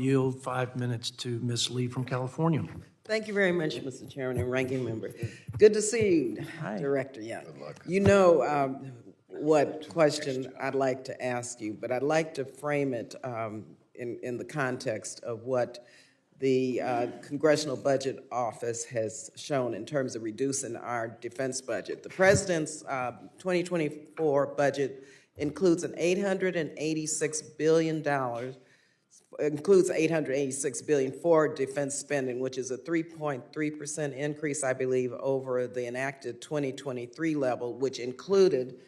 yield 5 minutes to Ms. Lee from California. Thank you very much, Mr. Chairman and Ranking Member. Good to see you, Hi. Director Young. You know what question I'd like to ask you, but I'd like to frame it in the context of what the Congressional Budget Office has shown in terms of reducing our defense budget. The President's 2024 budget includes an $886 billion, includes $886 billion for defense spending, which is a 3.3% increase, I believe, over the enacted 2023 level, which included,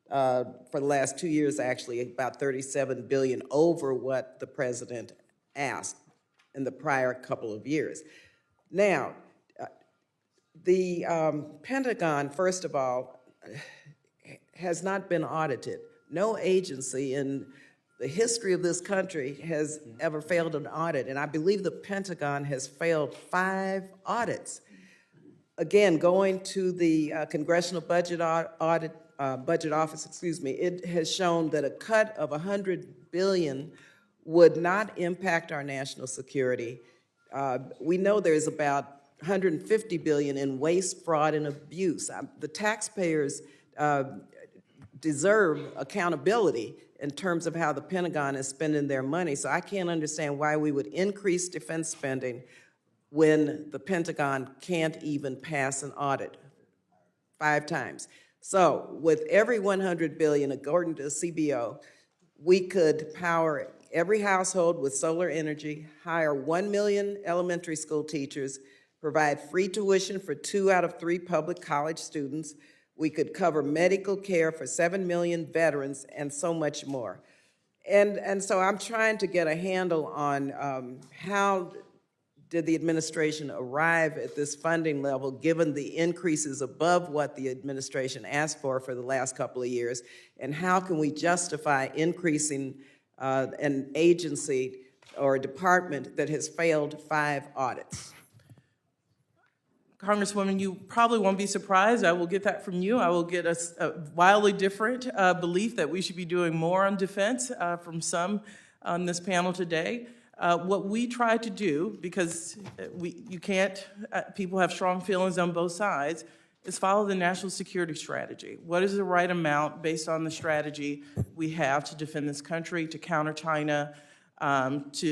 for the last 2 years, actually, about $37 billion over what the President asked in the prior couple of years. Now, the Pentagon, first of all, has not been audited. No agency in the history of this country has ever failed an audit, and I believe the Pentagon has failed 5 audits. Again, going to the Congressional Budget Office, it has shown that a cut of $100 billion would not impact our national security. We know there's about $150 billion in waste, fraud, and abuse. The taxpayers deserve accountability in terms of how the Pentagon is spending their money. So I can't understand why we would increase defense spending when the Pentagon can't even pass an audit 5 times. So with every $100 billion, according to the CBO, we could power every household with solar energy, hire 1 million elementary school teachers, provide free tuition for 2 out of 3 public college students. We could cover medical care for 7 million veterans and so much more. And so I'm trying to get a handle on how did the administration arrive at this funding level given the increases above what the administration asked for the last couple of years, and how can we justify increasing an agency or a department that has failed 5 audits? Congresswoman, you probably won't be surprised. I will get that from you. I will get a wildly different belief that we should be doing more on defense from some on this panel today. What we try to do, because people have strong feelings on both sides, is follow the national security strategy. What is the right amount based on the strategy we have to defend this country, to counter China, it's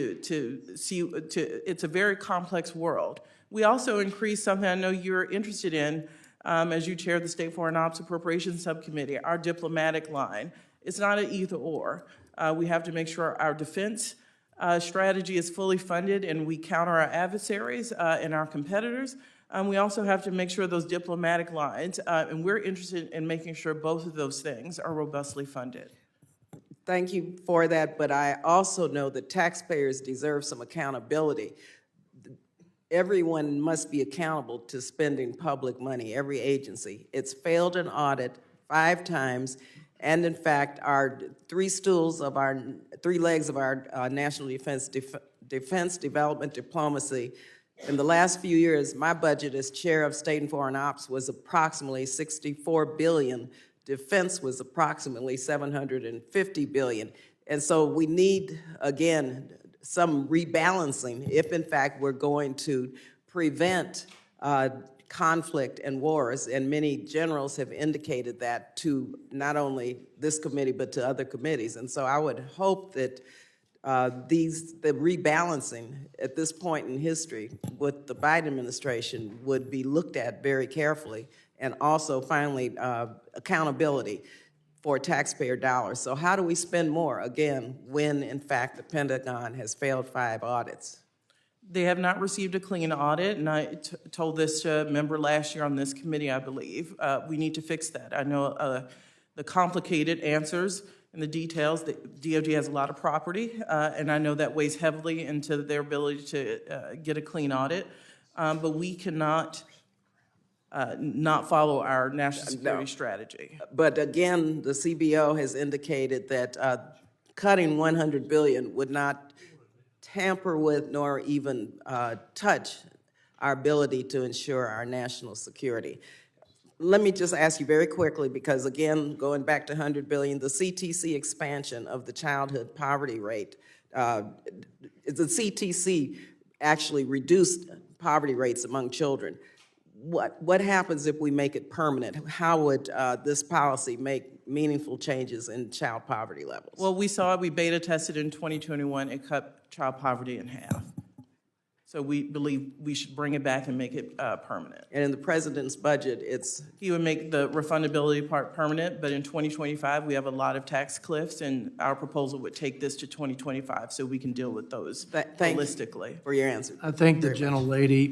a very complex world. We also increased something I know you're interested in as you chair the State Foreign Ops Appropriations Subcommittee, our diplomatic line. It's not an either or. We have to make sure our defense strategy is fully funded and we counter our adversaries and our competitors. We also have to make sure those diplomatic lines, and we're interested in making sure both of those things are robustly funded. Thank you for that, but I also know that taxpayers deserve some accountability. Everyone must be accountable to spending public money, every agency. It's failed an audit 5 times, and in fact, our 3 legs of our national defense development diplomacy. In the last few years, my budget as chair of State and Foreign Ops was approximately $64 billion. Defense was approximately $750 billion. And so we need, again, some rebalancing if, in fact, we're going to prevent conflict and wars. And many generals have indicated that to not only this committee, but to other committees. And so I would hope that the rebalancing at this point in history with the Biden administration would be looked at very carefully, and also finally accountability for taxpayer dollars. So how do we spend more, again, when in fact the Pentagon has failed 5 audits? They have not received a clean audit, and I told this to a member last year on this committee, I believe. We need to fix that. I know the complicated answers and the details. The DOD has a lot of property, and I know that weighs heavily into their ability to get a clean audit, but we cannot not follow our national security strategy. But again, the CBO has indicated that cutting $100 billion would not tamper with nor even touch our ability to ensure our national security. Let me just ask you very quickly, because again, going back to $100 billion, the CTC expansion of the childhood poverty rate the CTC actually reduced poverty rates among children. What happens if we make it permanent? How would this policy make meaningful changes in child poverty levels? Well, we beta tested in 2021 and cut child poverty in half. So we believe we should bring it back and make it permanent. And in the president's budget, He would make the refundability part permanent, but in 2025, we have a lot of tax cliffs, and our proposal would take this to 2025 so we can deal with those thank you holistically. for your answer. I think the gentlelady